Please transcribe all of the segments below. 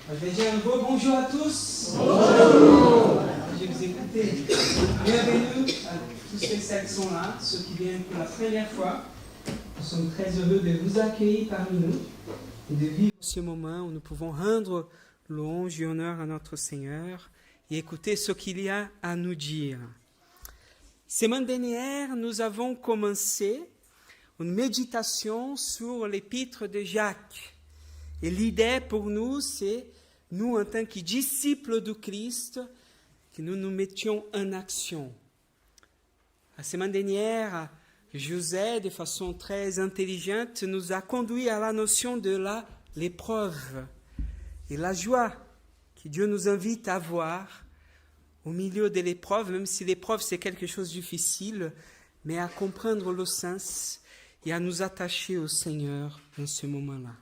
Je vais dire un beau bonjour à tous. Bonjour. Je vais vous écouter. Bienvenue à tous ceux et celles qui sont là, ceux qui viennent pour la première fois. Nous sommes très heureux de vous accueillir parmi nous et de vivre ce moment où nous pouvons rendre louange et honneur à notre Seigneur et écouter ce qu'il y a à nous dire. Semaine dernière, nous avons commencé une méditation sur l'épître de Jacques. Et l'idée pour nous, c'est, nous en tant que disciples de Christ, que nous nous mettions en action. La semaine dernière, José, de façon très intelligente, nous a conduit à la notion de l'épreuve et la joie que Dieu nous invite à avoir au milieu de l'épreuve, même si l'épreuve c'est quelque chose de difficile, mais à comprendre le sens et à nous attacher au Seigneur dans ce moment-là.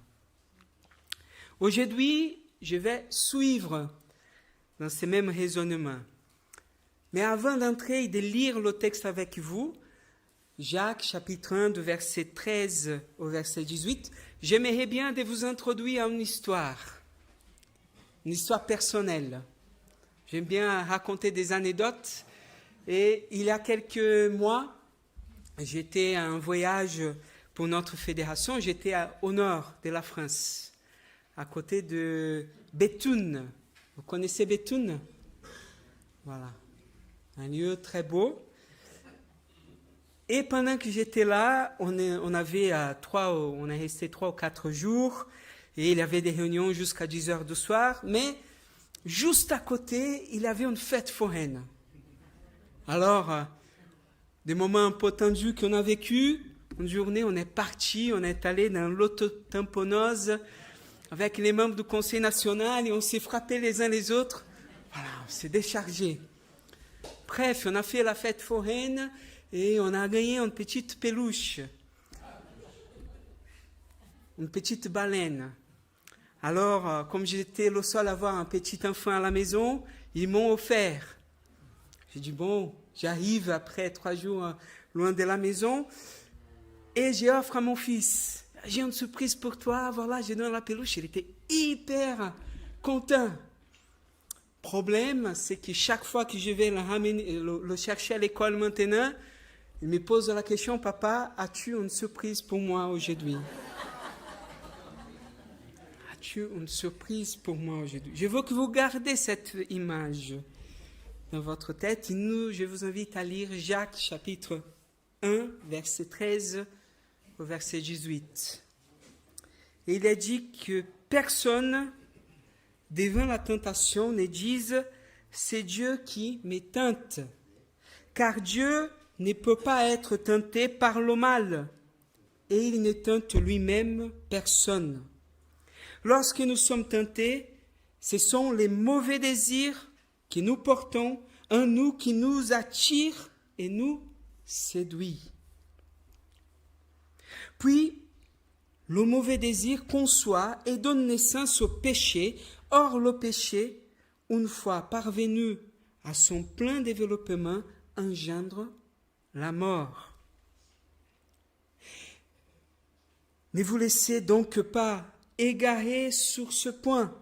Aujourd'hui, je vais suivre dans ces mêmes raisonnements. Mais avant d'entrer et de lire le texte avec vous, Jacques, chapitre 1, de verset 13 au verset 18, j'aimerais bien de vous introduire à une histoire personnelle. J'aime bien raconter des anecdotes. Et il y a quelques mois, j'étais à un voyage pour notre fédération. J'étais au nord de la France, à côté de Béthune. Vous connaissez Béthune? Voilà, un lieu très beau. Et pendant que j'étais là, on est resté 3 ou 4 jours, et il y avait des réunions jusqu'à 10 heures du soir, mais juste à côté, il y avait une fête foraine. Alors, des moments un peu tendus qu'on a vécu, une journée, on est parti, on est allé dans l'autotamponnose avec les membres du Conseil national et on s'est frappés les uns les autres. Voilà, on s'est déchargé. Bref, on a fait la fête foraine et on a gagné une petite peluche, une petite baleine. Alors, comme j'étais le seul à avoir un petit enfant à la maison, ils m'ont offert. J'ai dit, bon, j'arrive après 3 jours loin de la maison et j'offre à mon fils. J'ai une surprise pour toi, voilà, je donne la peluche. Il était hyper content. Problème, c'est que chaque fois que je vais le chercher à l'école maintenant, il me pose la question, papa, as-tu une surprise pour moi aujourd'hui? As-tu une surprise pour moi aujourd'hui? Je veux que vous gardez cette image dans votre tête. Et je vous invite à lire Jacques chapitre 1, verset 13 au verset 18. Et il est dit que personne, devant la tentation, ne dise « c'est Dieu qui me tente ». Car Dieu ne peut pas être tenté par le mal, et il ne tente lui-même personne. Lorsque nous sommes tentés, ce sont les mauvais désirs que nous portons en nous qui nous attirent et nous séduisent. Puis, le mauvais désir conçoit et donne naissance au péché. Or, le péché, une fois parvenu à son plein développement, engendre la mort. Ne vous laissez donc pas égarer sur ce point.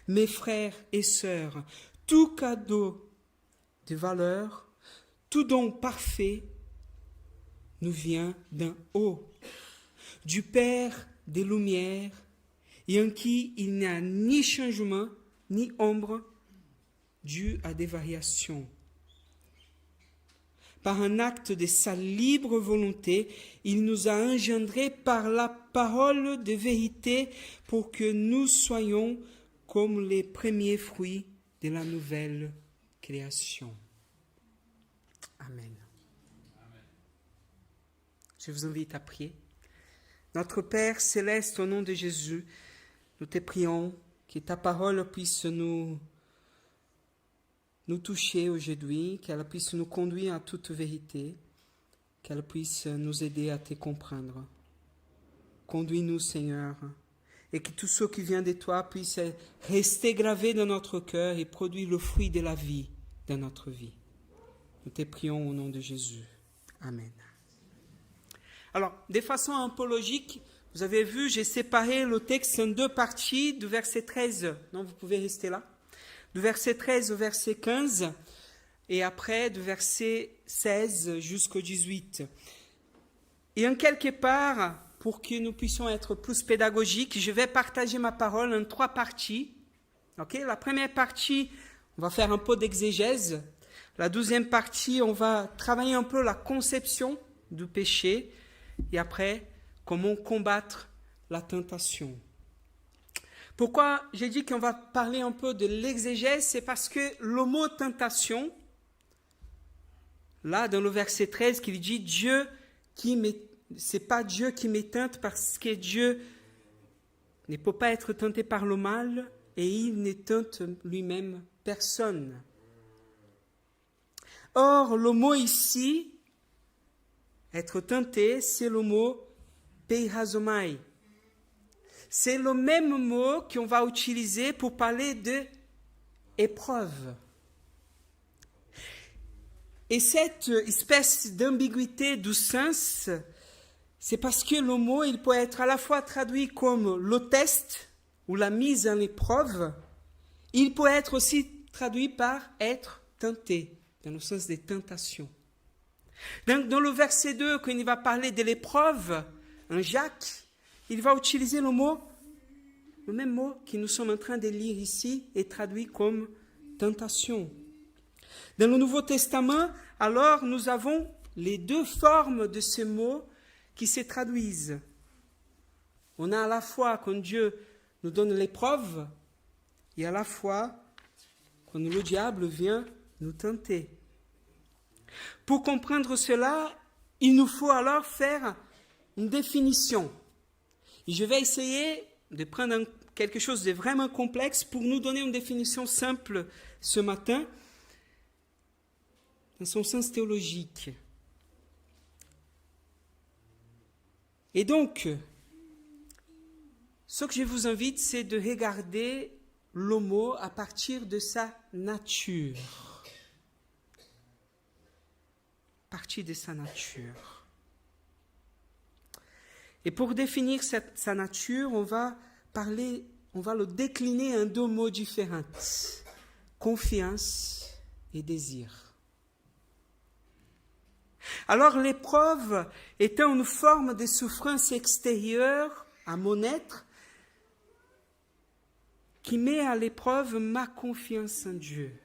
Mes frères et sœurs, tout cadeau de valeur, tout don parfait nous vient d'en haut, du Père des Lumières, et en qui il n'y a ni changement, ni ombre, dû à des variations. Par un acte de sa libre volonté, il nous a engendrés par la parole de vérité pour que nous soyons comme les premiers fruits de la nouvelle création. Amen. Je vous invite à prier. Notre Père céleste, au nom de Jésus, nous te prions que ta parole puisse nous toucher aujourd'hui, qu'elle puisse nous conduire à toute vérité, qu'elle puisse nous aider à te comprendre. Conduis-nous, Seigneur, et que tout ce qui vient de toi puisse rester gravé dans notre cœur et produire le fruit de la vie dans notre vie. Nous te prions au nom de Jésus. Amen. Alors, de façon un peu logique, Vous avez vu, j'ai séparé le texte en deux parties, du verset 13. Non, vous pouvez rester là. Du verset 13 au verset 15, et après du verset 16 jusqu'au 18. Et en quelque part, pour que nous puissions être plus pédagogiques, je vais partager ma parole en trois parties. Okay? La première partie, on va faire un peu d'exégèse. La deuxième partie, on va travailler un peu la conception du péché. Et après, comment combattre la tentation. Pourquoi j'ai dit qu'on va parler un peu de l'exégèse? C'est parce que le mot tentation, là, dans le verset 13, qu'il dit Dieu c'est pas Dieu qui m'est tente parce que Dieu ne peut pas être tenté par le mal et il ne tente lui-même personne. Or, le mot ici, être tenté, c'est le mot peihazomai. C'est le même mot qu'on va utiliser pour parler de épreuve. Et cette espèce d'ambiguïté du sens, c'est parce que le mot, il peut être à la fois traduit comme le test ou la mise en épreuve, il peut être aussi traduit par être tenté, dans le sens des tentations. Donc, dans le verset 2, quand il va parler de l'épreuve, en Jacques, il va utiliser le même mot que nous sommes en train de lire ici, et traduit comme tentation. Dans le Nouveau Testament, alors, nous avons les deux formes de ce mot qui se traduisent. On a à la fois quand Dieu nous donne l'épreuve, et à la fois quand le diable vient nous tenter. Pour comprendre cela, il nous faut alors faire une définition. Et je vais essayer de prendre quelque chose de vraiment complexe pour nous donner une définition simple ce matin, dans son sens théologique. Et donc, ce que je vous invite, c'est de regarder le mot à partir de sa nature. À partir de sa nature. Et pour définir sa nature, on va le décliner en deux mots différents. Confiance et désir. Alors l'épreuve étant une forme de souffrance extérieure à mon être, qui met à l'épreuve ma confiance en Dieu.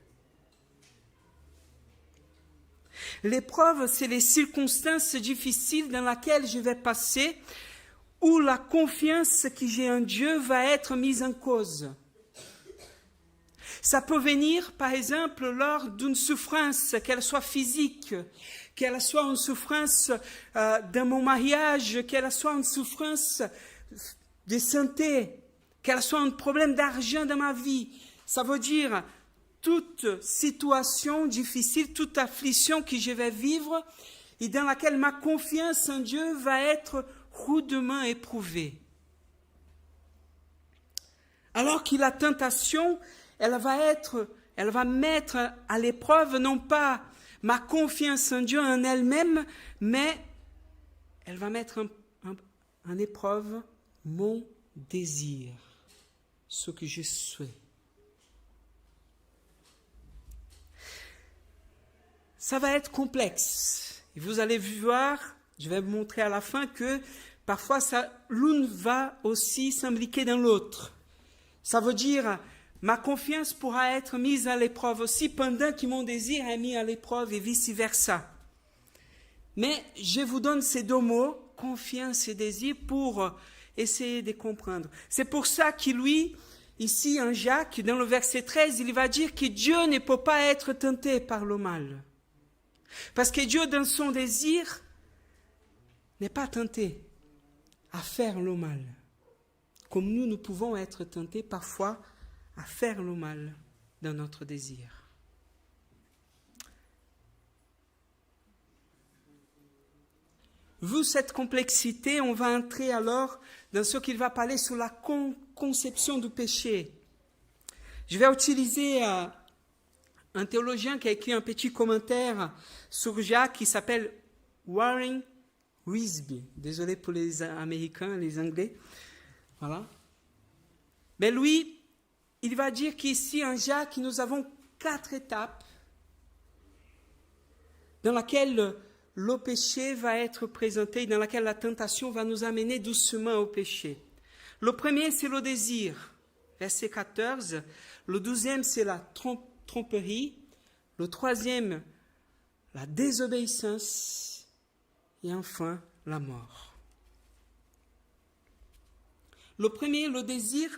L'épreuve, c'est les circonstances difficiles dans lesquelles je vais passer, où la confiance que j'ai en Dieu va être mise en cause. Ça peut venir, par exemple, lors d'une souffrance, qu'elle soit physique, qu'elle soit une souffrance dans mon mariage, qu'elle soit une souffrance de santé, qu'elle soit un problème d'argent dans ma vie. Ça veut dire toute situation difficile, toute affliction que je vais vivre et dans laquelle ma confiance en Dieu va être rudement éprouvée. Alors que la tentation, elle va mettre à l'épreuve non pas ma confiance en Dieu en elle-même, mais elle va mettre en épreuve mon désir, ce que je souhaite. Ça va être complexe. Et vous allez voir, je vais vous montrer à la fin que parfois l'une va aussi s'imbriquer dans l'autre. Ça veut dire, ma confiance pourra être mise à l'épreuve aussi pendant que mon désir est mis à l'épreuve et vice-versa. Mais je vous donne ces deux mots, confiance et désir, pour essayer de comprendre. C'est pour ça que lui, ici en Jacques, dans le verset 13, il va dire que Dieu ne peut pas être tenté par le mal. Parce que Dieu, dans son désir, n'est pas tenté à faire le mal. Comme nous pouvons être tentés parfois à faire le mal dans notre désir. Vu cette complexité, on va entrer alors dans ce qu'il va parler sur la conception du péché. Je vais utiliser un théologien qui a écrit un petit commentaire sur Jacques qui s'appelle Warren Wisby. Désolé pour les Américains, les Anglais. Voilà. Mais lui, il va dire qu'ici, en Jacques, nous avons 4 étapes dans lesquelles le péché va être présenté, dans laquelle la tentation va nous amener doucement au péché. Le premier, c'est le désir, verset 14. Le 12e, c'est la tromperie. Le 3e, la désobéissance. Et enfin, la mort. Le premier, le désir,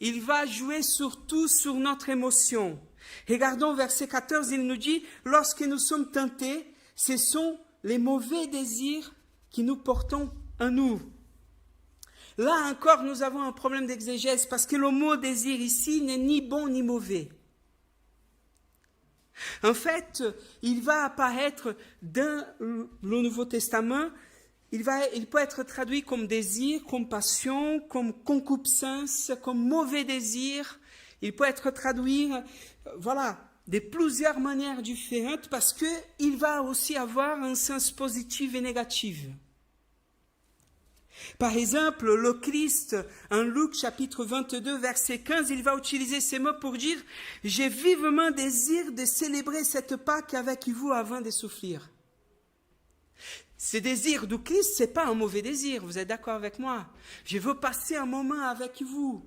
il va jouer surtout sur notre émotion. Regardons verset 14, il nous dit, lorsque nous sommes tentés, ce sont les mauvais désirs que nous portons en nous. Là encore, nous avons un problème d'exégèse parce que le mot désir ici n'est ni bon ni mauvais. En fait, il va apparaître dans le Nouveau Testament, il peut être traduit comme désir, comme passion, comme concupiscence, comme mauvais désir. Il peut être traduit, de plusieurs manières différentes parce qu'il va aussi avoir un sens positif et négatif. Par exemple, le Christ, en Luc chapitre 22, verset 15, il va utiliser ces mots pour dire « J'ai vivement désir de célébrer cette Pâque avec vous avant de souffrir. » Ce désir du Christ, ce n'est pas un mauvais désir, vous êtes d'accord avec moi? Je veux passer un moment avec vous.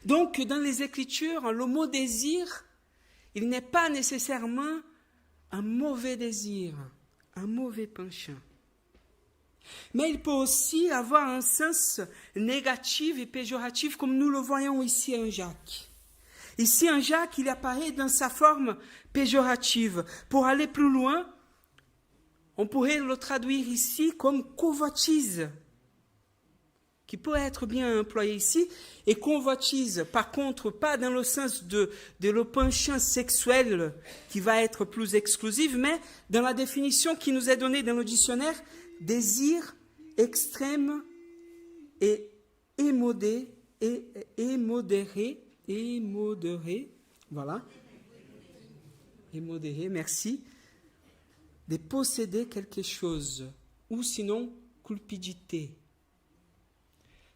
Donc, dans les Écritures, le mot désir, il n'est pas nécessairement un mauvais désir, un mauvais penchant. Mais il peut aussi avoir un sens négatif et péjoratif, comme nous le voyons ici en Jacques. Ici, en Jacques, il apparaît dans sa forme péjorative. Pour aller plus loin, on pourrait le traduire ici comme convoitise, qui peut être bien employé ici, et convoitise, par contre, pas dans le sens de le penchant sexuel qui va être plus exclusif, mais dans la définition qui nous est donnée dans le dictionnaire, désir extrême et émodéré, voilà, émodéré, merci, de posséder quelque chose, ou sinon cupidité.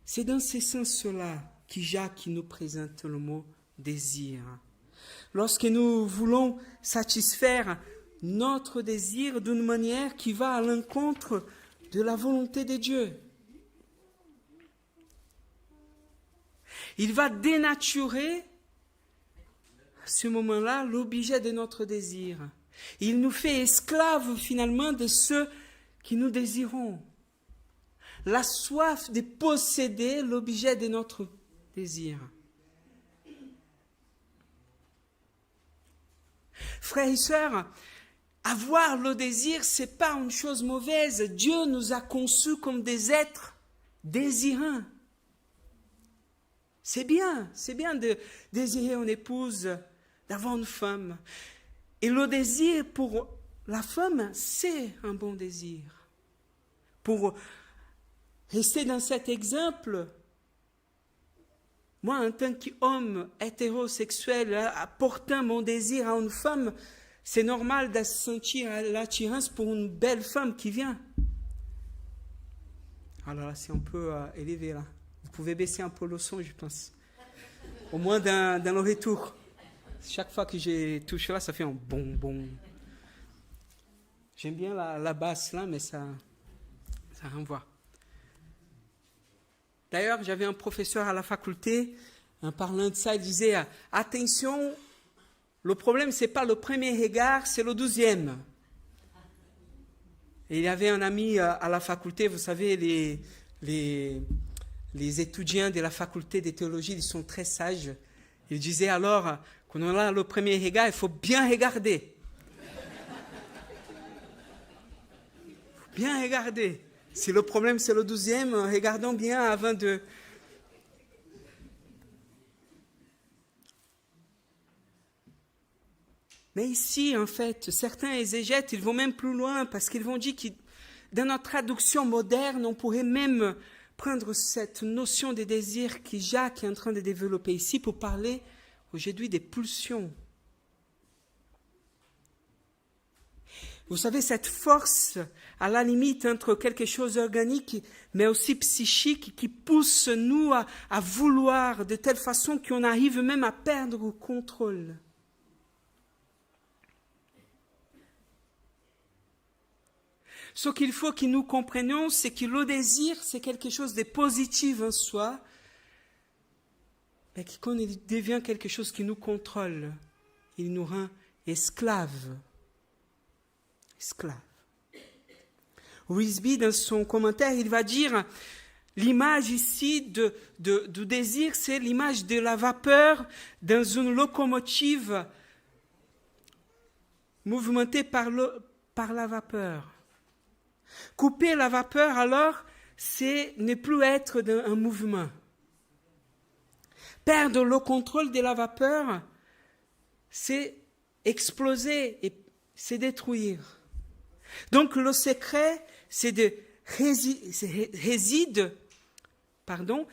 C'est dans ce sens-là que Jacques nous présente le mot désir. Lorsque nous voulons satisfaire notre désir d'une manière qui va à l'encontre de la volonté de Dieu, il va dénaturer à ce moment-là l'objet de notre désir. Il nous fait esclaves finalement de ce que nous désirons. La soif de posséder l'objet de notre désir. Frères et sœurs, avoir le désir, ce n'est pas une chose mauvaise. Dieu nous a conçus comme des êtres désirants. C'est bien de désirer une épouse, d'avoir une femme. Et le désir pour la femme, c'est un bon désir. Pour rester dans cet exemple, moi, en tant qu'homme hétérosexuel, apportant mon désir à une femme, c'est normal de sentir l'attirance pour une belle femme qui vient. Alors là, c'est un peu élevé, là. Vous pouvez baisser un peu le son, je pense. Au moins dans le retour. Chaque fois que je touche là, ça fait un bon. J'aime bien la basse là, mais ça renvoie. D'ailleurs, j'avais un professeur à la faculté, en parlant de ça, il disait « Attention, le problème, ce n'est pas le premier regard, c'est le 12e. » Et il y avait un ami à la faculté, vous savez, les étudiants de la faculté de théologie, ils sont très sages. Il disait alors, quand on a le premier regard, il faut bien regarder. Il faut bien regarder. Si le problème c'est le 12e, regardons bien avant de... Mais ici, en fait, certains exégètes, ils vont même plus loin parce qu'ils vont dire que dans notre traduction moderne, on pourrait même prendre cette notion de désir que Jacques est en train de développer ici pour parler aujourd'hui des pulsions. Vous savez, cette force, à la limite, entre quelque chose d'organique, mais aussi psychique, qui pousse nous à vouloir de telle façon qu'on arrive même à perdre le contrôle. Ce qu'il faut que nous comprenions, c'est que le désir, c'est quelque chose de positif en soi, mais qui, quand il devient quelque chose qui nous contrôle, il nous rend esclaves. Esclaves. Risby, dans son commentaire, il va dire, l'image ici du désir, c'est l'image de la vapeur dans une locomotive mouvementée par la vapeur. Couper la vapeur, alors, c'est ne plus être dans un mouvement. Perdre le contrôle de la vapeur, c'est exploser et c'est détruire. Donc le secret, réside dans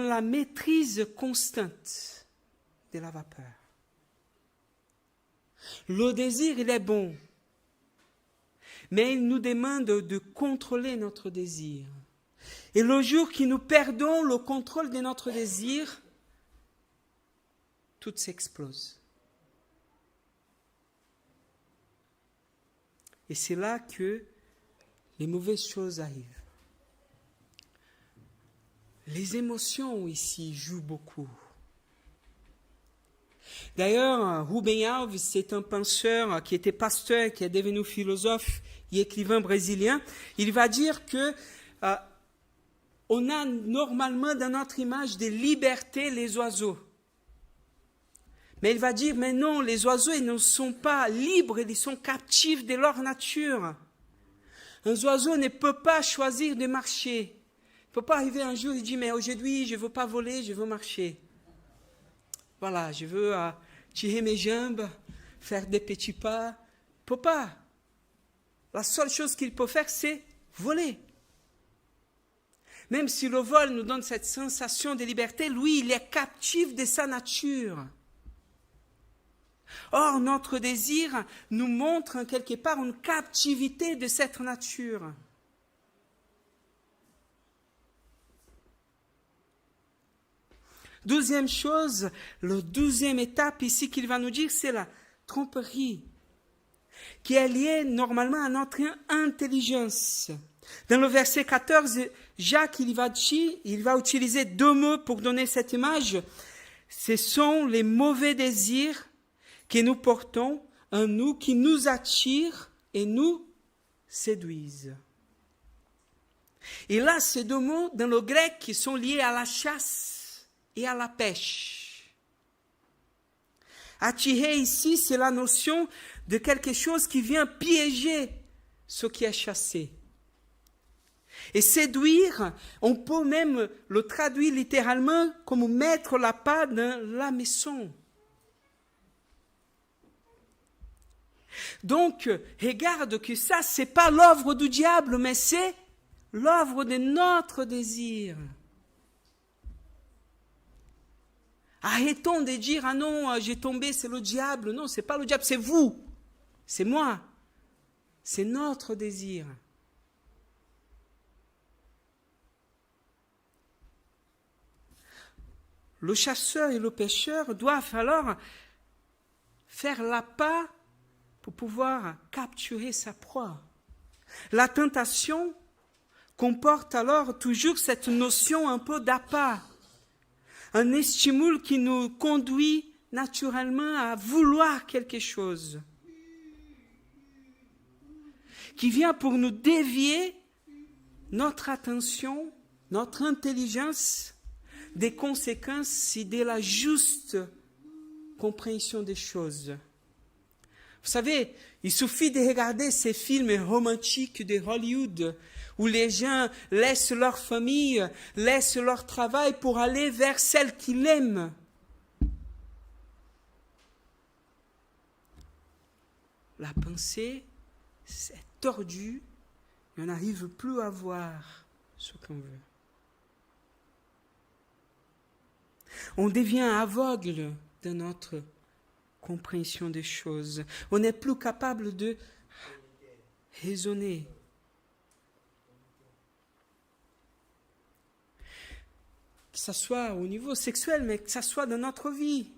la maîtrise constante de la vapeur. Le désir, il est bon, mais il nous demande de contrôler notre désir. Et le jour que nous perdons le contrôle de notre désir, tout s'explose. Et c'est là que les mauvaises choses arrivent. Les émotions ici jouent beaucoup. D'ailleurs, Rubem Alves, c'est un penseur qui était pasteur, qui est devenu philosophe et écrivain brésilien. Il va dire que on a normalement dans notre image de liberté les oiseaux. Mais il va dire, mais non, les oiseaux, ils ne sont pas libres, ils sont captifs de leur nature. Un oiseau ne peut pas choisir de marcher. Il ne peut pas arriver un jour et dire, mais aujourd'hui, je ne veux pas voler, je veux marcher. Voilà, je veux tirer mes jambes, faire des petits pas. Il ne peut pas. La seule chose qu'il peut faire, c'est voler. Même si le vol nous donne cette sensation de liberté, lui, il est captif de sa nature. Or, notre désir nous montre en quelque part une captivité de cette nature. Deuxième chose, la deuxième étape ici qu'il va nous dire, c'est la tromperie, qui est liée normalement à notre intelligence. Dans le verset 14, Jacques, il va utiliser deux mots pour donner cette image. Ce sont les mauvais désirs que nous portons en nous, qui nous attirent et nous séduisent. Et là, ces deux mots, dans le grec, qui sont liés à la chasse et à la pêche. Attirer ici, c'est la notion de quelque chose qui vient piéger ce qui est chassé. Et séduire, on peut même le traduire littéralement comme mettre la patte dans la maison. Donc, regarde que ça, c'est pas l'œuvre du diable, mais c'est l'œuvre de notre désir. Arrêtons de dire, ah non, j'ai tombé, c'est le diable. Non, c'est pas le diable, c'est vous. C'est moi. C'est notre désir. Le chasseur et le pêcheur doivent alors faire l'appât pour pouvoir capturer sa proie. La tentation comporte alors toujours cette notion un peu d'appât, un stimule qui nous conduit naturellement à vouloir quelque chose, qui vient pour nous dévier notre attention, notre intelligence des conséquences et de la juste compréhension des choses. Vous savez, il suffit de regarder ces films romantiques de Hollywood où les gens laissent leur famille, laissent leur travail pour aller vers celle qu'ils aiment. La pensée est tordue et on n'arrive plus à voir ce qu'on veut. On devient aveugle dans notre compréhension des choses. On n'est plus capable de raisonner. Que ce soit au niveau sexuel, mais que ce soit dans notre vie.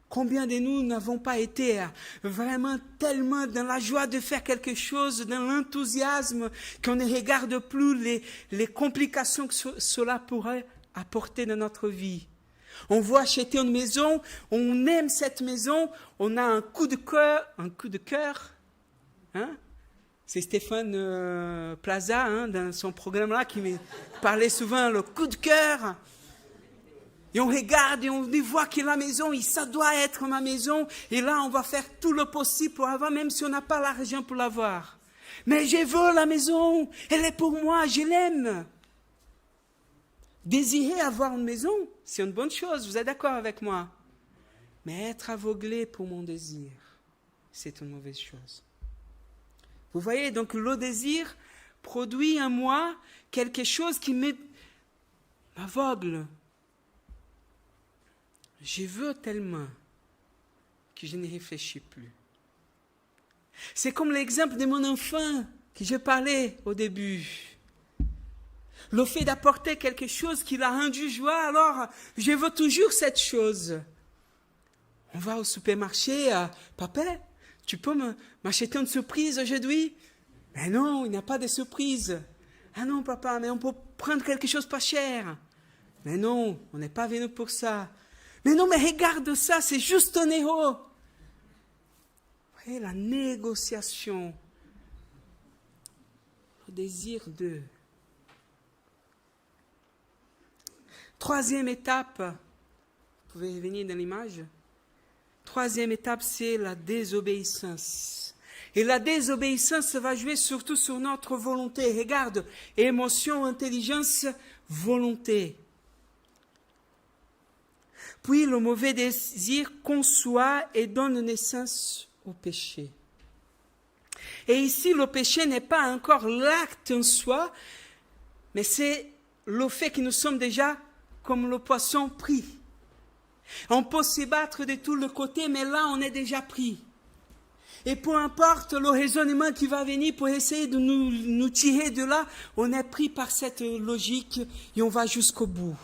Combien de nous n'avons pas été vraiment tellement dans la joie de faire quelque chose, dans l'enthousiasme, qu'on ne regarde plus les complications que cela pourrait apporter dans notre vie. On veut acheter une maison, on aime cette maison, on a un coup de cœur. Hein? C'est Stéphane Plaza, hein, dans son programme-là, qui me parlait souvent le coup de cœur. Et on regarde et on voit que la maison, ça doit être ma maison. Et là, on va faire tout le possible pour avoir, même si on n'a pas l'argent pour l'avoir. Mais je veux la maison, elle est pour moi, je l'aime. Désirer avoir une maison, c'est une bonne chose, vous êtes d'accord avec moi? Mais être aveuglé pour mon désir, c'est une mauvaise chose. Vous voyez, donc le désir produit en moi quelque chose qui m'aveugle. Je veux tellement que je ne réfléchis plus. C'est comme l'exemple de mon enfant que je parlais au début. Le fait d'apporter quelque chose qui l'a rendu joie, alors je veux toujours cette chose. On va au supermarché, papa, tu peux m'acheter une surprise aujourd'hui? Mais non, il n'y a pas de surprise. Ah non, papa, mais on peut prendre quelque chose pas cher. Mais non, on n'est pas venu pour ça. Mais non, mais regarde ça, c'est juste un héros. Vous voyez, la négociation, le désir de... Troisième étape, vous pouvez venir dans l'image. Troisième étape, c'est la désobéissance. Et la désobéissance va jouer surtout sur notre volonté. Regarde, émotion, intelligence, volonté. Puis le mauvais désir conçoit et donne naissance au péché. Et ici, le péché n'est pas encore l'acte en soi, mais c'est le fait que nous sommes déjà comme le poisson pris. On peut se battre de tous les côtés, mais là, on est déjà pris. Et peu importe le raisonnement qui va venir pour essayer de nous tirer de là, on est pris par cette logique et on va jusqu'au bout.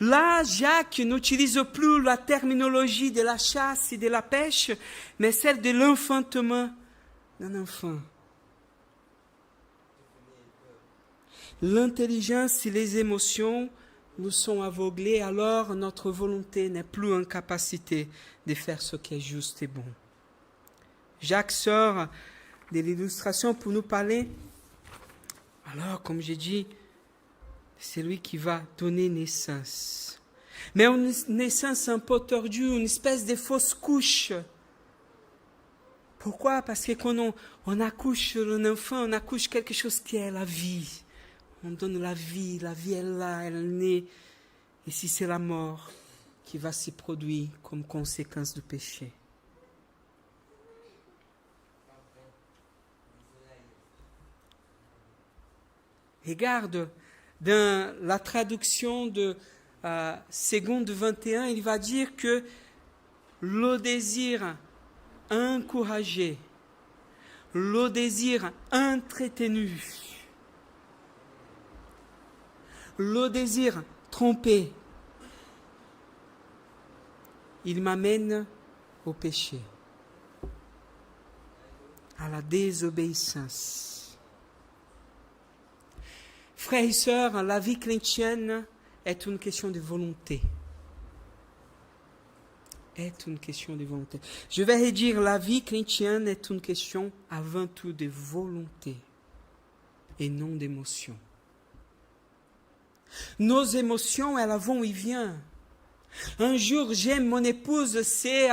Là, Jacques n'utilise plus la terminologie de la chasse et de la pêche, mais celle de l'enfantement d'un enfant. L'intelligence et les émotions nous sont aveuglées, alors notre volonté n'est plus en capacité de faire ce qui est juste et bon. Jacques sort de l'illustration pour nous parler. Alors, comme j'ai dit, c'est lui qui va donner naissance. Mais une naissance un peu tordue, une espèce de fausse couche. Pourquoi? Parce que quand on accouche un enfant, on accouche quelque chose qui est la vie. On donne la vie est là, elle est née. Et si c'est la mort qui va se produire comme conséquence du péché. Regarde, dans la traduction de Seconde 21, il va dire que le désir encouragé, le désir entretenu, le désir trompé, il m'amène au péché, à la désobéissance. Frères et sœurs, la vie chrétienne est une question de volonté. Est une question de volonté. Je vais redire, la vie chrétienne est une question avant tout de volonté et non d'émotion. Nos émotions, elles vont et viennent. Un jour, j'aime mon épouse, c'est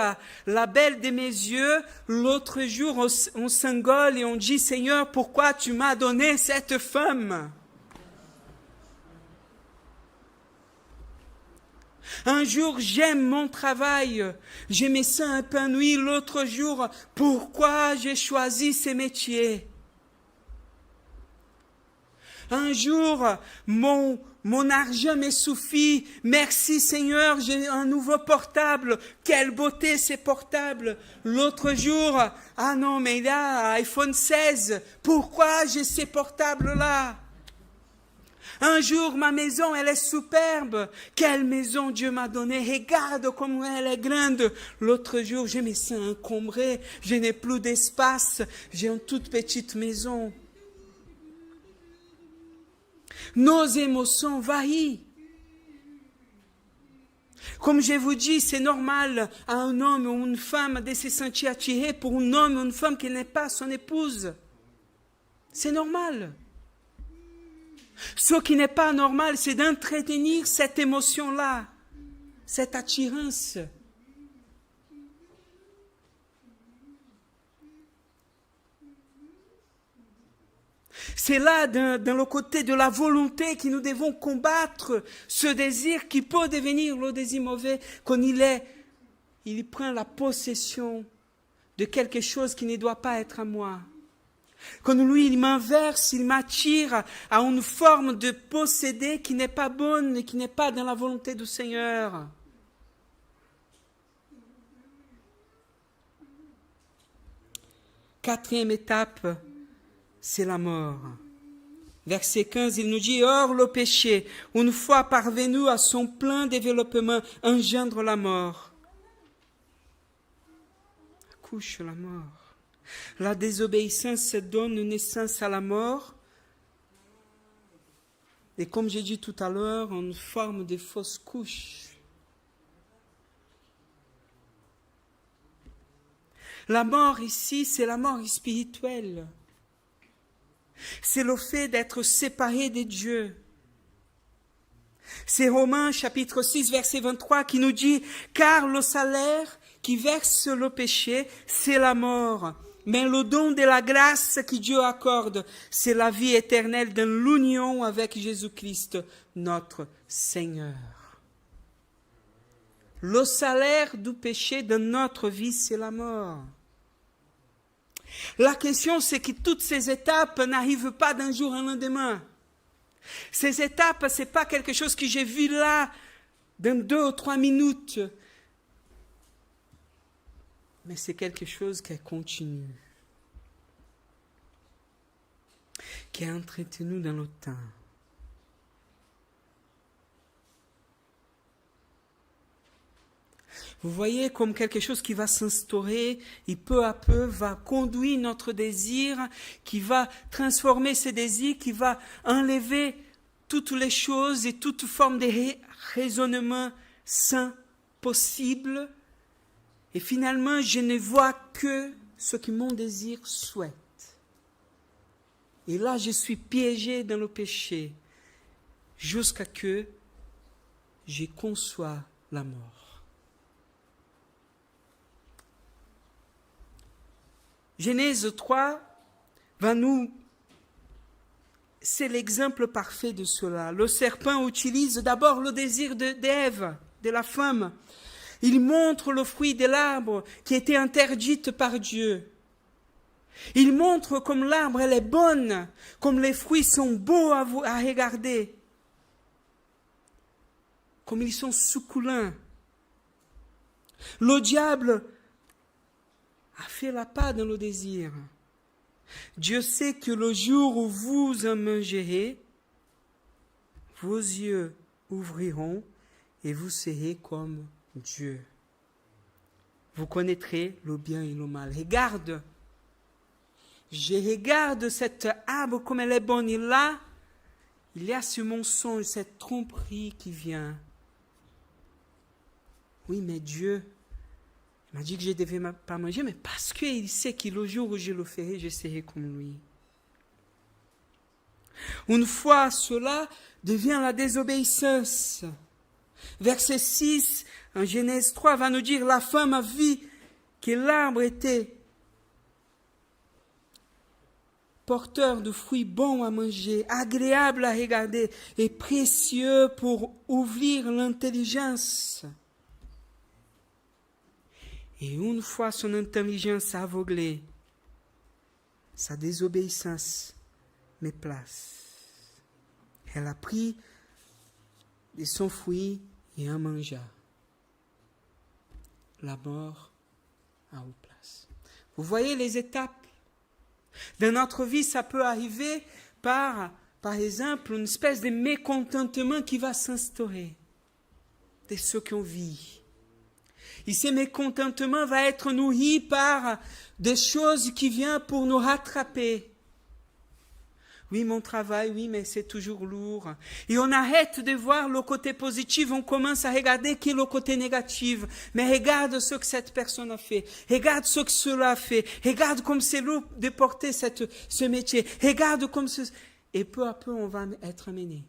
la belle de mes yeux. L'autre jour, on s'engueule et on dit, Seigneur, pourquoi tu m'as donné cette femme? Un jour, j'aime mon travail, je me sens épanoui. L'autre jour, pourquoi j'ai choisi ce métier? Un jour, mon argent m'est suffi. Merci Seigneur, j'ai un nouveau portable. Quelle beauté ces portables. L'autre jour, ah non, mais il a un iPhone 16. Pourquoi j'ai ces portables-là? Un jour, ma maison, elle est superbe. Quelle maison Dieu m'a donnée. Regarde comme elle est grande. L'autre jour, j'ai mes seins encombrés. Je n'ai plus d'espace. J'ai une toute petite maison. Nos émotions vahissent. Comme je vous dis, c'est normal à un homme ou une femme de se sentir attiré pour un homme ou une femme qui n'est pas son épouse. C'est normal. Ce qui n'est pas normal, c'est d'entretenir cette émotion-là, cette attirance. C'est là, dans le côté de la volonté, que nous devons combattre ce désir qui peut devenir le désir mauvais, quand il prend la possession de quelque chose qui ne doit pas être à moi. Quand lui, il m'inverse, il m'attire à une forme de posséder qui n'est pas bonne et qui n'est pas dans la volonté du Seigneur. Quatrième étape, c'est la mort. Verset 15, il nous dit, « Or le péché, une fois parvenu à son plein développement, engendre la mort. » Accouche la mort. La désobéissance donne naissance à la mort. Et comme j'ai dit tout à l'heure, en forme de fausse couche. La mort ici, c'est la mort spirituelle. C'est le fait d'être séparé de Dieu. C'est Romains chapitre 6, verset 23 qui nous dit « Car le salaire qui verse le péché, c'est la mort. Mais le don de la grâce que Dieu accorde, c'est la vie éternelle dans l'union avec Jésus-Christ, notre Seigneur. » Le salaire du péché de notre vie, c'est la mort. La question, c'est que toutes ces étapes n'arrivent pas d'un jour au lendemain. Ces étapes, ce n'est pas quelque chose que j'ai vu là, dans 2 ou 3 minutes. Mais c'est quelque chose qui continue, qui est entretenu dans le temps. Vous voyez comme quelque chose qui va s'instaurer et peu à peu va conduire notre désir, qui va transformer ce désir, qui va enlever toutes les choses et toute forme de raisonnement sain possible. Et finalement, je ne vois que ce que mon désir souhaite. Et là, je suis piégé dans le péché jusqu'à que je conçois la mort. Genèse 3 c'est l'exemple parfait de cela. Le serpent utilise d'abord le désir d'Ève, de la femme. Il montre le fruit de l'arbre qui était interdite par Dieu. Il montre comme l'arbre elle est bonne, comme les fruits sont beaux à regarder, comme ils sont succulents. Le diable a fait la part dans le désir. Dieu sait que le jour où vous en mangerez, vos yeux ouvriront et vous serez comme Dieu. Vous connaîtrez le bien et le mal. Regarde, je regarde cet arbre comme elle est bonne. Et là, il y a ce mensonge, cette tromperie qui vient. Oui, mais Dieu m'a dit que je ne devais pas manger, mais parce qu'il sait que le jour où je le ferai, je serai comme lui. Une fois cela devient la désobéissance. Verset 6, en Genèse 3, va nous dire, la femme a vu que l'arbre était porteur de fruits bons à manger, agréable à regarder et précieux pour ouvrir l'intelligence. Et une fois son intelligence aveuglée, sa désobéissance met place. Elle a pris de son fruit et en mangea. La mort a eu place. Vous voyez les étapes? Dans notre vie, ça peut arriver par exemple, une espèce de mécontentement qui va s'instaurer de ce qu'on vit. Et ce mécontentement va être nourri par des choses qui viennent pour nous rattraper. Oui, mon travail, oui, mais c'est toujours lourd. Et on arrête de voir le côté positif, on commence à regarder qui est le côté négatif. Mais regarde ce que cette personne a fait. Regarde ce que cela a fait. Regarde comme c'est lourd de porter ce métier. Regarde comme ce... Et peu à peu, on va être amené.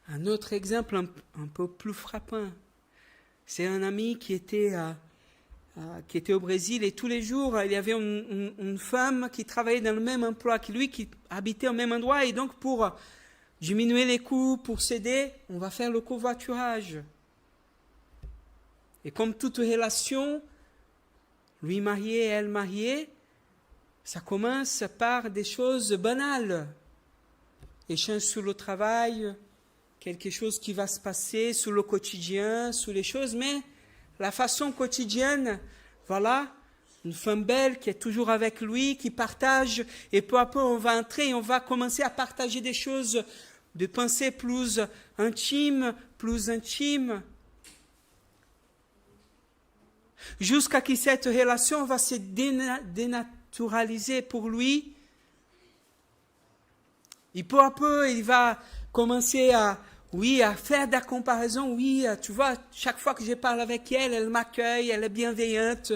Un autre exemple un peu plus frappant, c'est un ami qui était au Brésil et tous les jours, il y avait une femme qui travaillait dans le même emploi que lui, qui habitait au même endroit. Et donc, pour diminuer les coûts, pour s'aider, on va faire le covoiturage. Et comme toute relation, lui marié, elle mariée, ça commence par des choses banales. Échange sur le travail, quelque chose qui va se passer sur le quotidien, sur les choses, mais la façon quotidienne, voilà, une femme belle qui est toujours avec lui, qui partage, et peu à peu on va entrer et on va commencer à partager des choses, de pensées plus intimes, jusqu'à ce que cette relation va se dénaturaliser pour lui. Et peu à peu, il va commencer à faire des comparaisons. Oui, tu vois, chaque fois que je parle avec elle, elle m'accueille, elle est bienveillante.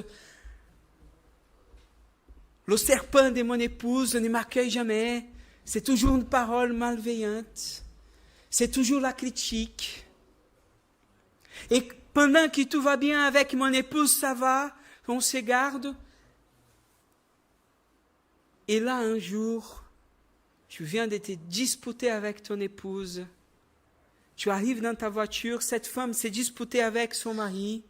Le serpent de mon épouse ne m'accueille jamais. C'est toujours une parole malveillante. C'est toujours la critique. Et pendant que tout va bien avec mon épouse, ça va, on se garde. Et là, un jour, tu viens de te disputer avec ton épouse. Tu arrives dans ta voiture, cette femme s'est disputée avec son mari.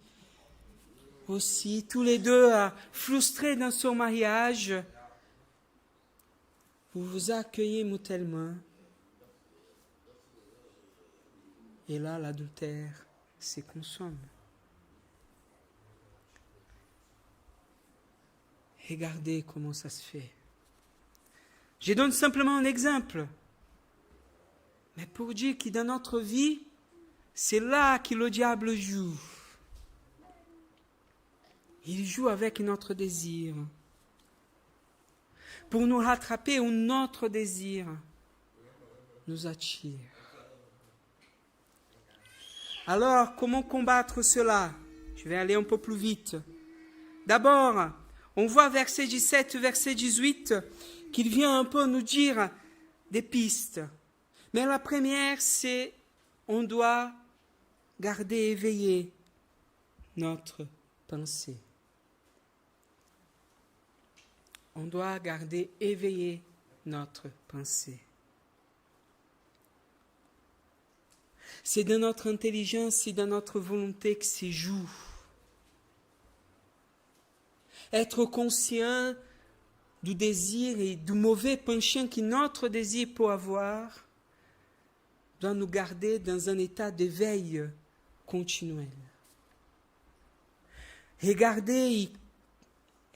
Aussi, tous les deux frustrés dans son mariage. Vous vous accueillez mutuellement. Et là, l'adultère se consomme. Regardez comment ça se fait. Je donne simplement un exemple. Mais pour dire que dans notre vie, c'est là que le diable joue. Il joue avec notre désir. Pour nous rattraper où notre désir nous attire. Alors, comment combattre cela? Je vais aller un peu plus vite. D'abord, on voit verset 17, verset 18, qu'il vient un peu nous dire des pistes. Mais la première, c'est on doit garder éveillé notre pensée. On doit garder éveillé notre pensée. C'est dans notre intelligence, c'est dans notre volonté que se joue. Être conscient du désir et du mauvais penchant que notre désir peut avoir doit nous garder dans un état d'éveil continuel. Regarder et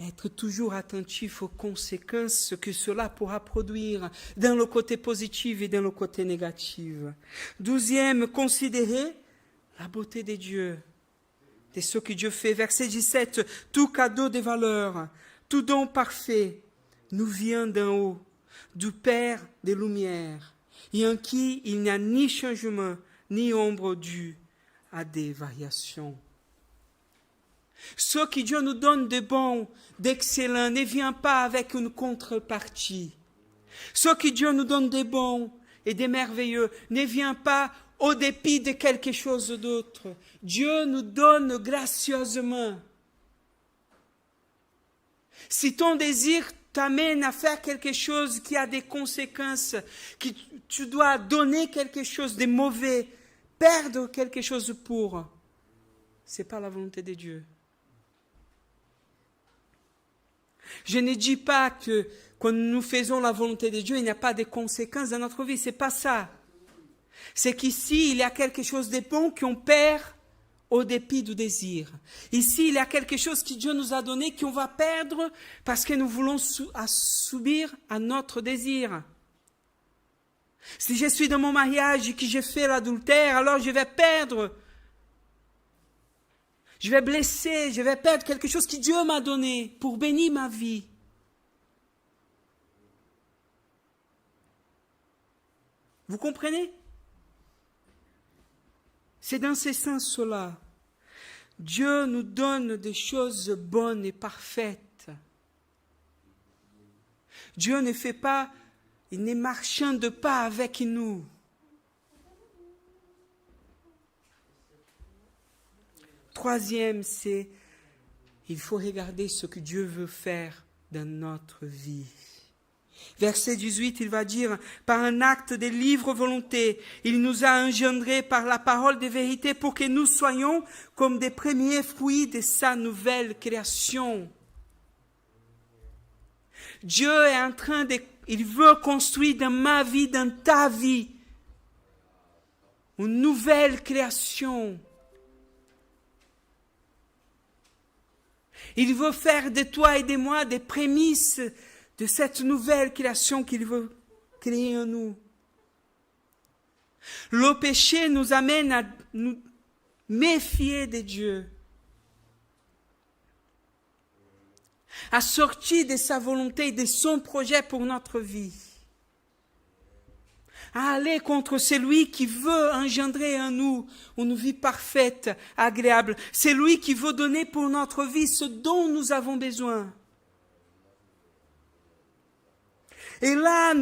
être toujours attentif aux conséquences que cela pourra produire dans le côté positif et dans le côté négatif. 12e, considérer la beauté de Dieu, de ce que Dieu fait. Verset 17, tout cadeau de valeur, tout don parfait nous vient d'en haut, du Père des Lumières, et en qui il n'y a ni changement, ni ombre due à des variations. Ce que Dieu nous donne de bon, d'excellent, ne vient pas avec une contrepartie. Ce que Dieu nous donne de bon et de merveilleux ne vient pas au dépit de quelque chose d'autre. Dieu nous donne gracieusement. Si ton désir t'amène à faire quelque chose qui a des conséquences, que tu dois donner quelque chose de mauvais, perdre quelque chose pour, ce n'est pas la volonté de Dieu. Je ne dis pas que quand nous faisons la volonté de Dieu, il n'y a pas de conséquences dans notre vie. C'est pas ça. C'est qu'ici, il y a quelque chose de bon qu'on perd au dépit du désir. Ici, il y a quelque chose que Dieu nous a donné qu'on va perdre parce que nous voulons subir à notre désir. Si je suis dans mon mariage et que j'ai fait l'adultère, alors je vais perdre. Je vais blesser, je vais perdre quelque chose que Dieu m'a donné pour bénir ma vie. Vous comprenez? C'est dans ce sens-là. Dieu nous donne des choses bonnes et parfaites. Dieu ne fait pas, il ne marchande pas avec nous. Troisième, c'est, il faut regarder ce que Dieu veut faire dans notre vie. Verset 18, il va dire, par un acte de libre volonté, il nous a engendrés par la parole de vérité pour que nous soyons comme des premiers fruits de sa nouvelle création. Dieu est en train de, il veut construire dans ma vie, dans ta vie, une nouvelle création. Il veut faire de toi et de moi des prémices de cette nouvelle création qu'il veut créer en nous. Le péché nous amène à nous méfier de Dieu, à sortir de sa volonté, de son projet pour notre vie, à aller contre celui qui veut engendrer en nous une vie parfaite, agréable. C'est lui qui veut donner pour notre vie ce dont nous avons besoin. Et là,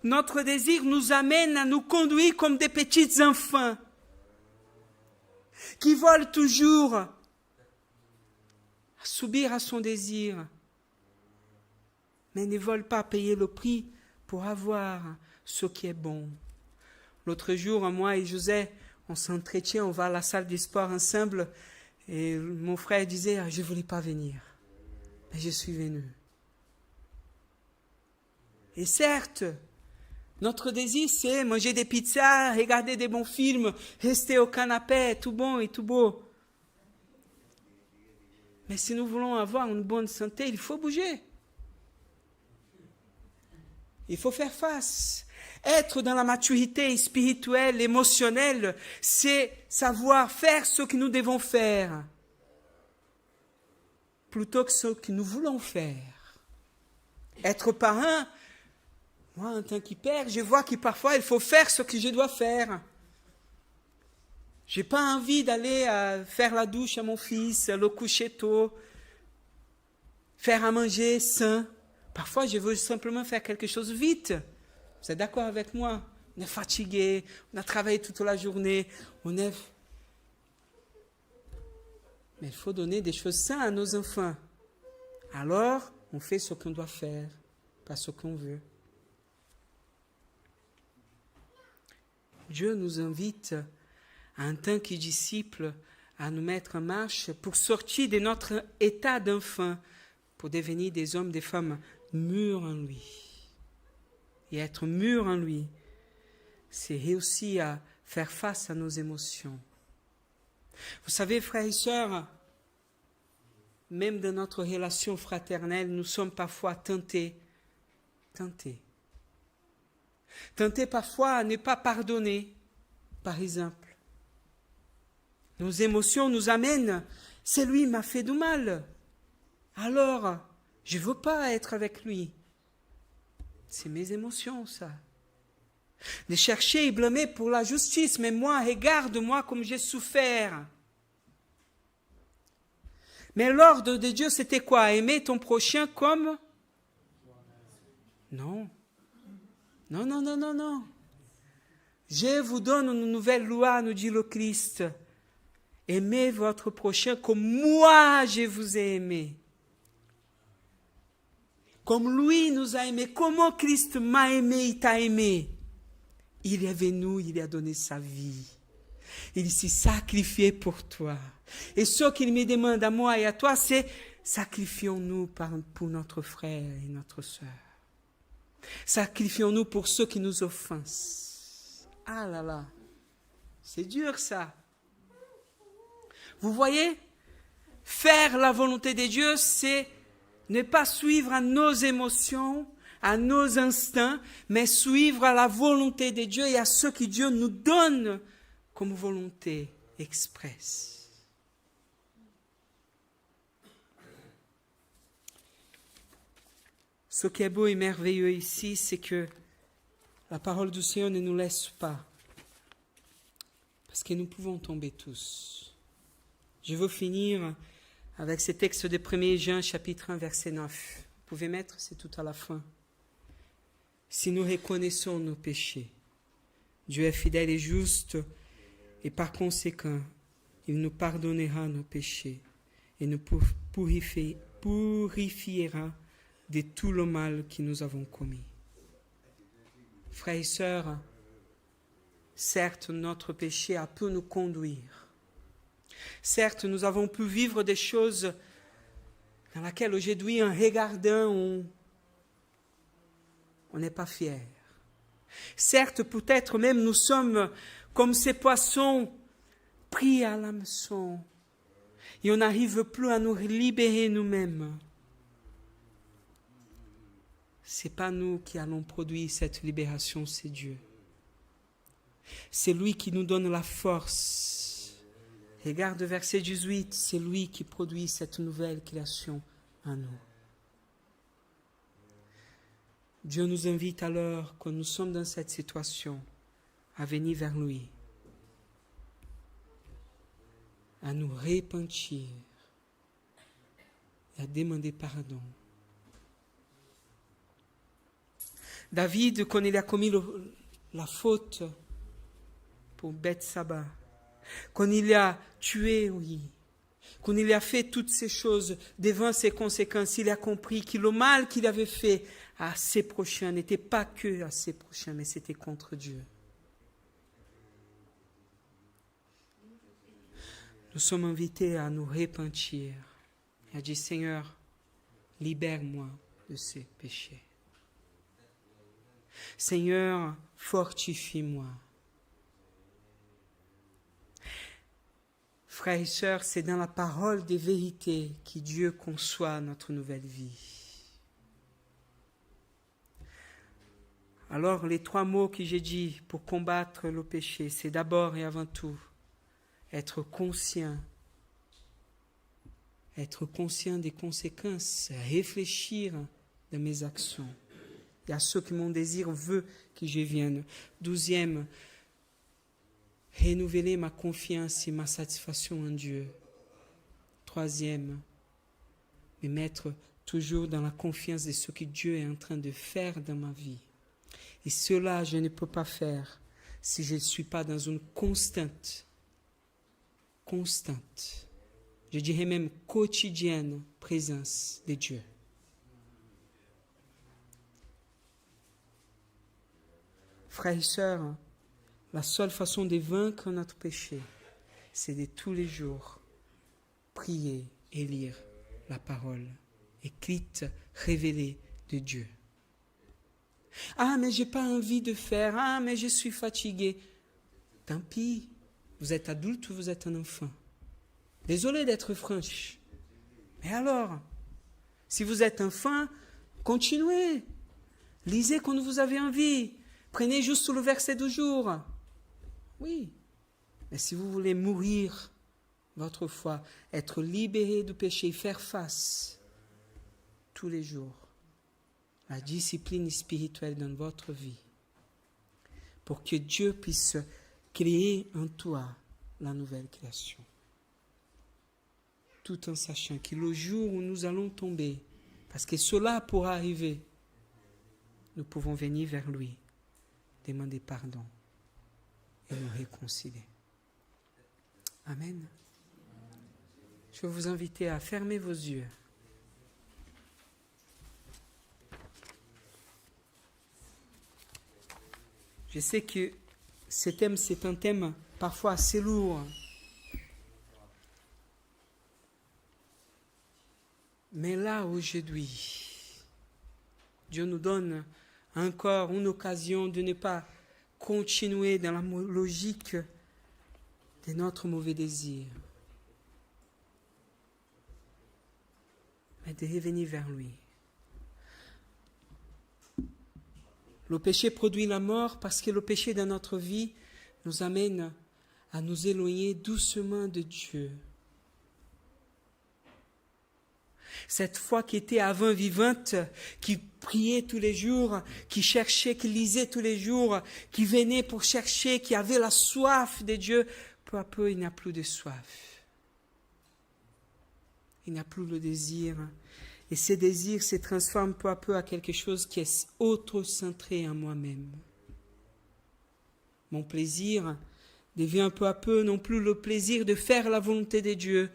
notre désir nous amène à nous conduire comme des petits enfants qui veulent toujours subir à son désir, mais ne veulent pas payer le prix pour avoir ce qui est bon. L'autre jour, moi et José, on s'entretient, on va à la salle du sport ensemble, et mon frère disait, je ne voulais pas venir, mais je suis venu. Et certes, notre désir, c'est manger des pizzas, regarder des bons films, rester au canapé, tout bon et tout beau. Mais si nous voulons avoir une bonne santé, il faut bouger. Il faut faire face. Être dans la maturité spirituelle, émotionnelle, c'est savoir faire ce que nous devons faire, plutôt que ce que nous voulons faire. Être parrain, moi, en tant que père, je vois que parfois, il faut faire ce que je dois faire. Je n'ai pas envie d'aller faire la douche à mon fils, le coucher tôt, faire à manger sain. Parfois, je veux simplement faire quelque chose vite. Vous êtes d'accord avec moi? On est fatigué, on a travaillé toute la journée, Mais il faut donner des choses saines à nos enfants. Alors, on fait ce qu'on doit faire, pas ce qu'on veut. Dieu nous invite, en tant que disciples, à nous mettre en marche pour sortir de notre état d'enfant, pour devenir des hommes, des femmes mûrs en lui. Et être mûrs en lui, c'est réussir à faire face à nos émotions. Vous savez, frères et sœurs, même dans notre relation fraternelle, nous sommes parfois tentés parfois à ne pas pardonner, par exemple. Nos émotions nous amènent, c'est lui qui m'a fait du mal, alors je ne veux pas être avec lui. C'est mes émotions, ça. De chercher et blâmer pour la justice, mais moi, regarde-moi comme j'ai souffert. Mais l'ordre de Dieu, c'était quoi? Aimer ton prochain comme? Non. Non. Je vous donne une nouvelle loi, nous dit le Christ. Aimez votre prochain comme moi je vous ai aimé. Comme lui nous a aimés. Comment Christ m'a aimé, il t'a aimé. Il est venu, il a donné sa vie. Il s'est sacrifié pour toi. Et ce qu'il me demande à moi et à toi, c'est Sacrifions-nous pour notre frère et notre sœur. Sacrifions-nous pour ceux qui nous offensent. Ah là là, c'est dur ça. Vous voyez, faire la volonté de Dieu, c'est ne pas suivre à nos émotions, à nos instincts, mais suivre à la volonté de Dieu et à ce que Dieu nous donne comme volonté expresse. Ce qui est beau et merveilleux ici, c'est que la parole du Seigneur ne nous laisse pas, parce que nous pouvons tomber tous. Je veux finir avec ce texte de 1 Jean, chapitre 1, verset 9. Vous pouvez mettre, c'est tout à la fin. Si nous reconnaissons nos péchés, Dieu est fidèle et juste, et par conséquent, il nous pardonnera nos péchés et nous purifiera de tout le mal que nous avons commis. Frères et sœurs, certes, notre péché a pu nous conduire. Certes, nous avons pu vivre des choses dans lesquelles aujourd'hui, en regardant, on n'est pas fier. Certes, peut-être même nous sommes comme ces poissons pris à l'hameçon et on n'arrive plus à nous libérer nous-mêmes. Ce n'est pas nous qui allons produire cette libération, c'est Dieu. C'est lui qui nous donne la force. Regarde verset 18, c'est lui qui produit cette nouvelle création en nous. Dieu nous invite alors, quand nous sommes dans cette situation, à venir vers lui, à nous repentir et à demander pardon. David, quand il a commis la faute pour Bethsaba, quand il a tué, oui, quand il a fait toutes ces choses devant ses conséquences, il a compris que le mal qu'il avait fait à ses prochains n'était pas que à ses prochains, mais c'était contre Dieu. Nous sommes invités à nous repentir et à dire, Seigneur, libère-moi de ces péchés. Seigneur, fortifie-moi. Frères et sœurs, c'est dans la parole des vérités que Dieu conçoit notre nouvelle vie. Alors, les 3 mots que j'ai dit pour combattre le péché, c'est d'abord et avant tout être conscient des conséquences, réfléchir de mes actions. Il y a ce que mon désir veut que je vienne. 12e, renouveler ma confiance et ma satisfaction en Dieu. 3e, me mettre toujours dans la confiance de ce que Dieu est en train de faire dans ma vie. Et cela, je ne peux pas faire si je ne suis pas dans une constante, je dirais même quotidienne présence de Dieu. Frères et sœurs, la seule façon de vaincre notre péché, c'est de tous les jours prier et lire la parole écrite, révélée de Dieu. Ah, mais je n'ai pas envie de faire. Ah, mais je suis fatigué. Tant pis, vous êtes adulte ou vous êtes un enfant. Désolé d'être franche. Mais alors, si vous êtes enfant, continuez. Lisez quand vous avez envie. Prenez juste le verset du jour. Oui. Mais si vous voulez mourir votre foi, être libéré du péché, faire face tous les jours, la discipline spirituelle dans votre vie, pour que Dieu puisse créer en toi la nouvelle création. Tout en sachant que le jour où nous allons tomber, parce que cela pourra arriver, nous pouvons venir vers lui, demander pardon et nous réconcilier. Amen. Je vais vous inviter à fermer vos yeux. Je sais que ce thème, c'est un thème parfois assez lourd. Mais là, aujourd'hui, Dieu nous donne encore une occasion de ne pas continuer dans la logique de notre mauvais désir, mais de revenir vers lui. Le péché produit la mort parce que le péché dans notre vie nous amène à nous éloigner doucement de Dieu. Cette foi qui était avant vivante, qui priait tous les jours, qui cherchait, qui lisait tous les jours, qui venait pour chercher, qui avait la soif de Dieu, peu à peu, il n'a plus de soif. Il n'a plus le désir. Et ce désir se transforme peu à peu à quelque chose qui est auto-centré en moi-même. Mon plaisir devient peu à peu non plus le plaisir de faire la volonté de Dieu,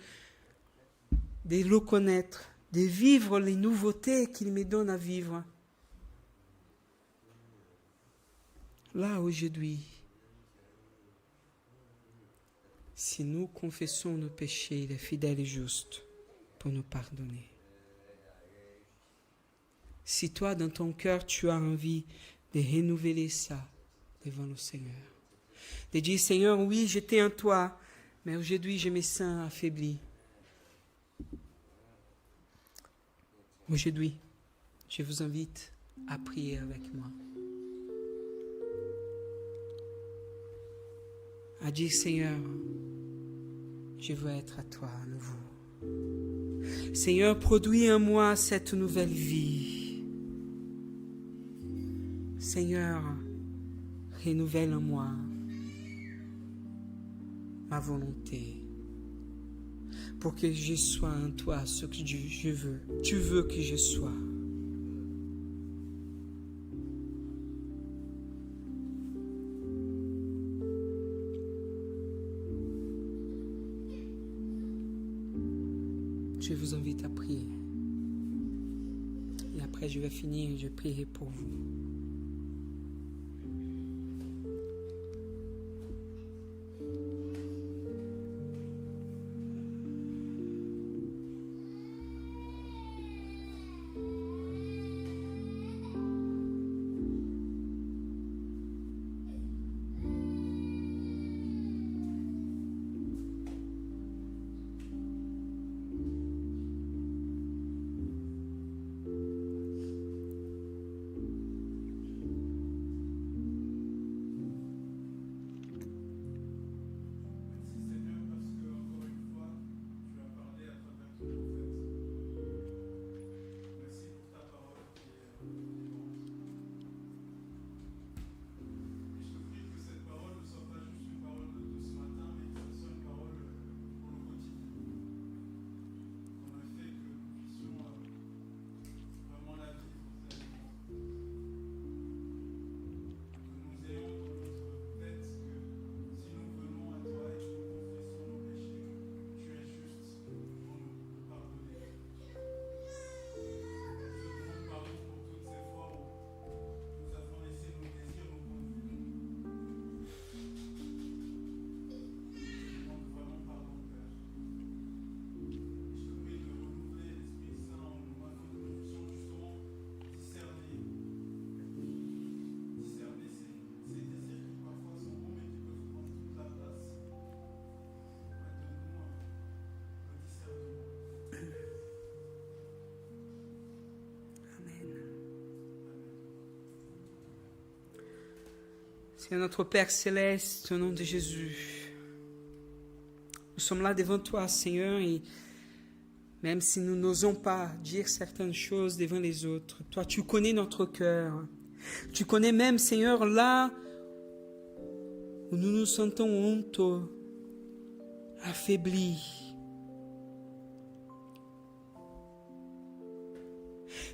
de le connaître, de vivre les nouveautés qu'il me donne à vivre. Là, aujourd'hui, si nous confessons nos péchés, il est fidèle et juste pour nous pardonner. Si toi, dans ton cœur, tu as envie de renouveler ça devant le Seigneur, de dire, Seigneur, oui, j'étais en toi, mais aujourd'hui, je me sens affaibli. Aujourd'hui, je vous invite à prier avec moi. À dire, Seigneur, je veux être à toi à nouveau. Seigneur, produis en moi cette nouvelle vie. Seigneur, renouvelle en moi ma volonté pour que je sois en toi ce que je veux. Tu veux que je sois. Je vous invite à prier. Et après, je vais finir et je prierai pour vous. Seigneur notre Père Céleste, au nom de Jésus, nous sommes là devant toi, Seigneur, et même si nous n'osons pas dire certaines choses devant les autres, toi, tu connais notre cœur. Tu connais même, Seigneur, là où nous nous sentons honteux, affaiblis.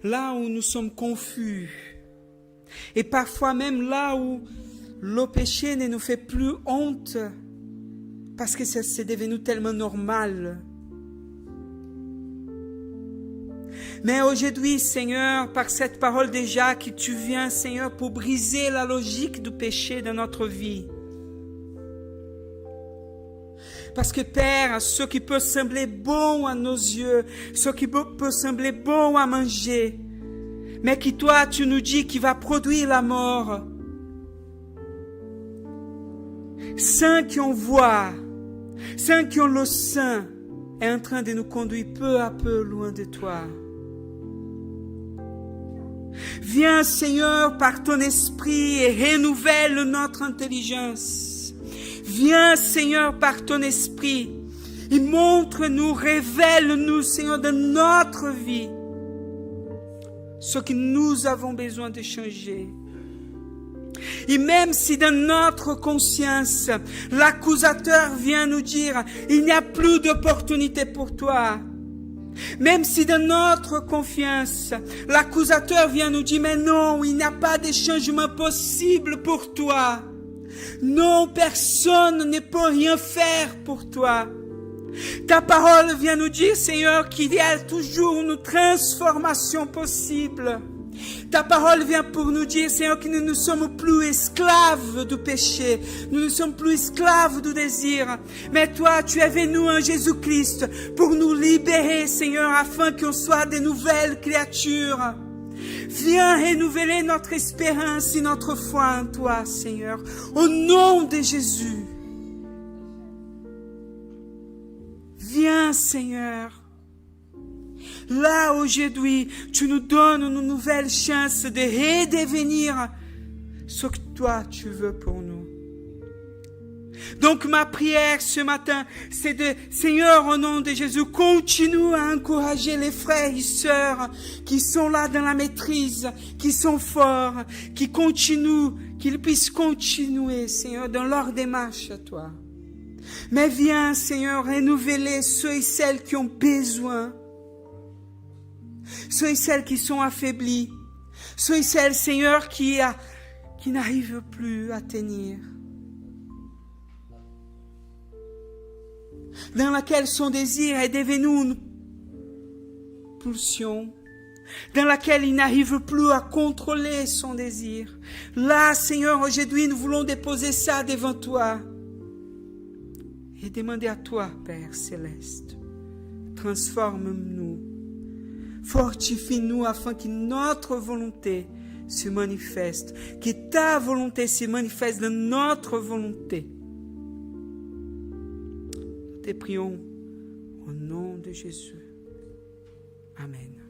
Là où nous sommes confus. Et parfois même là où le péché ne nous fait plus honte parce que c'est devenu tellement normal. Mais aujourd'hui, Seigneur, par cette parole déjà que tu viens, Seigneur, pour briser la logique du péché dans notre vie. Parce que Père, ce qui peut sembler bon à nos yeux, ce qui peut sembler bon à manger, mais qui toi, tu nous dis qu'il va produire la mort, Saint qui on voit, Saint qui on le sein, est en train de nous conduire peu à peu loin de toi. Viens Seigneur par ton esprit et renouvelle notre intelligence. Viens Seigneur par ton esprit et montre-nous, révèle-nous Seigneur de notre vie ce que nous avons besoin de changer. Et même si dans notre conscience, l'accusateur vient nous dire, il n'y a plus d'opportunité pour toi. Même si dans notre confiance, l'accusateur vient nous dire, mais non, il n'y a pas de changement possible pour toi. Non, personne ne peut rien faire pour toi. Ta parole vient nous dire, Seigneur, qu'il y a toujours une transformation possible. Ta parole vient pour nous dire, Seigneur, que nous ne sommes plus esclaves du péché. Nous ne sommes plus esclaves du désir. Mais toi, tu es venu en Jésus-Christ pour nous libérer, Seigneur, afin qu'on soit de nouvelles créatures. Viens renouveler notre espérance et notre foi en toi, Seigneur. Au nom de Jésus. Viens, Seigneur. Là, aujourd'hui, tu nous donnes une nouvelle chance de redevenir ce que toi, tu veux pour nous. Donc, ma prière ce matin, c'est de, Seigneur, au nom de Jésus, continue à encourager les frères et sœurs qui sont là dans la maîtrise, qui sont forts, qui continuent, qu'ils puissent continuer, Seigneur, dans leur démarche à toi. Mais viens, Seigneur, renouveler ceux et celles qui ont besoin. Ceux et celles qui sont affaiblis. Ceux et celles, Seigneur, qui n'arrivent plus à tenir. Dans laquelle son désir est devenu une pulsion. Dans laquelle il n'arrive plus à contrôler son désir. Là, Seigneur, aujourd'hui, nous voulons déposer ça devant toi. Et demander à toi, Père Céleste, transforme-nous, fortifie-nous afin que notre volonté se manifeste, que ta volonté se manifeste dans notre volonté. Nous te prions au nom de Jésus. Amen.